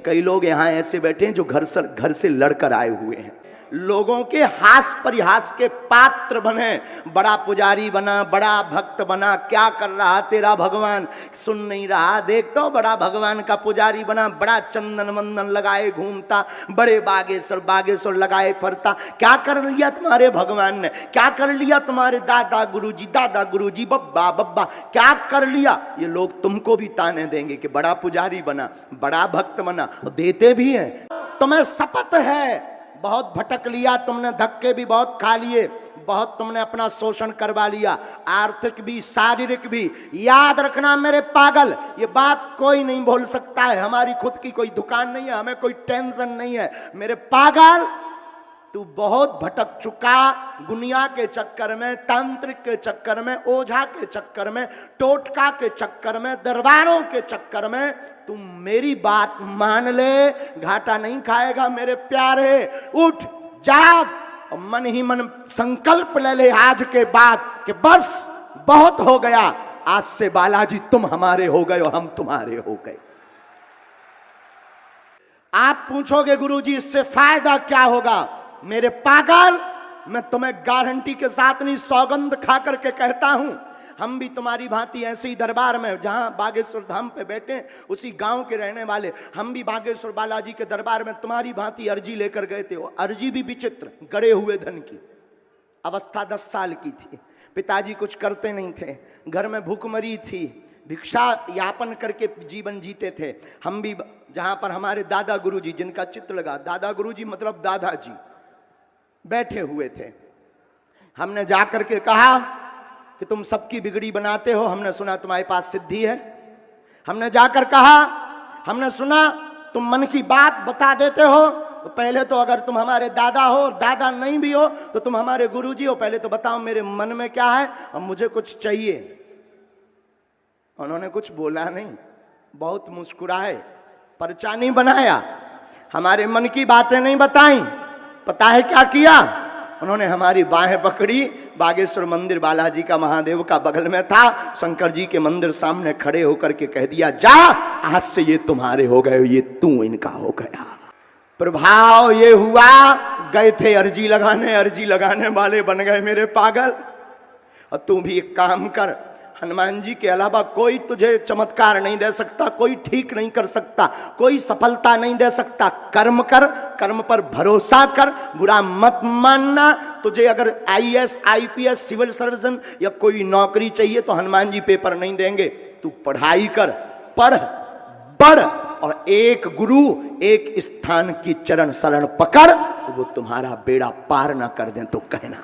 कई लोग यहाँ ऐसे बैठे हैं जो घर से लड़कर आए हुए हैं, लोगों के हास परिहास के पात्र बने, बड़ा पुजारी बना, बड़ा भक्त बना, क्या कर रहा तेरा भगवान, सुन नहीं रहा, देख तो बड़ा भगवान का पुजारी बना, बड़ा चंदन वंदन लगाए घूमता, बड़े बागेश्वर लगाए फरता, क्या कर लिया तुम्हारे भगवान ने, क्या कर लिया तुम्हारे दादा गुरुजी बब्बा क्या कर लिया। ये लोग तुमको भी ताने देंगे कि बड़ा पुजारी बना, बड़ा भक्त बना, देते भी हैं। तुम्हें शपथ है, बहुत भटक लिया तुमने, धक्के भी बहुत खा लिए, बहुत तुमने अपना शोषण करवा लिया, आर्थिक भी शारीरिक भी। याद रखना मेरे पागल, ये बात कोई नहीं बोल सकता है, हमारी खुद की कोई दुकान नहीं है, हमें कोई टेंशन नहीं है। मेरे पागल, तू बहुत भटक चुका, दुनिया के चक्कर में, तांत्रिक के चक्कर में, ओझा के चक्कर में, टोटका के चक्कर में, दरबारों के चक्कर में। तुम मेरी बात मान ले, घाटा नहीं खाएगा मेरे प्यारे। उठ जाग और मन ही मन संकल्प ले ले आज के बाद कि बस बहुत हो गया, आज से बालाजी तुम हमारे हो गए और हम तुम्हारे हो गए। आप पूछोगे गुरुजी इससे फायदा क्या होगा? मेरे पागल, मैं तुम्हें गारंटी के साथ नहीं, सौगंध खा करके कहता हूं, हम भी तुम्हारी भांति ऐसे ही दरबार में, जहां बागेश्वर धाम पे बैठे उसी गांव के रहने वाले, हम भी बागेश्वर बालाजी के दरबार में तुम्हारी भांति अर्जी लेकर गए थे। वो अर्जी भी विचित्र, गड़े हुए धन की, अवस्था 10 साल की थी, पिताजी कुछ करते नहीं थे, घर में भूखमरी थी, भिक्षा यापन करके जीवन जीते थे। हम भी जहां पर हमारे दादा गुरुजी, जिनका चित्र लगा, दादा गुरुजी मतलब दादाजी, बैठे हुए थे। हमने जाकर के कहा कि तुम सबकी बिगड़ी बनाते हो, हमने सुना तुम्हारे पास सिद्धि है। हमने जाकर कहा, हमने सुना तुम मन की बात बता देते हो, तो पहले तो अगर तुम हमारे दादा हो और दादा नहीं भी हो तो तुम हमारे गुरुजी हो, पहले तो बताओ मेरे मन में क्या है और मुझे कुछ चाहिए। उन्होंने कुछ बोला नहीं, बहुत मुस्कुराए, पर्चा नहीं बनाया, हमारे मन की बातें नहीं बताई। पता है क्या किया? उन्होंने हमारी बाहें पकड़ी, बागेश्वर मंदिर बालाजी का महादेव का बगल में था, शंकर जी के मंदिर सामने खड़े होकर के कह दिया, जा आज से ये तुम्हारे हो गए, ये तू इनका हो गया। प्रभाव ये हुआ, गए थे अर्जी लगाने वाले बन गए मेरे पागल। और तू भी एक काम कर, हनुमान जी के अलावा कोई तुझे चमत्कार नहीं दे सकता, कोई ठीक नहीं कर सकता, कोई सफलता नहीं दे सकता। कर्म कर, कर्म पर भरोसा कर, बुरा मत मानना। तुझे अगर IAS IPS सिविल सर्जन या कोई नौकरी चाहिए तो हनुमान जी पेपर नहीं देंगे। तू पढ़ाई कर, पढ़ बढ़, और एक गुरु एक स्थान की चरण शरण पकड़, वो तुम्हारा बेड़ा पार ना कर दें तो कहना।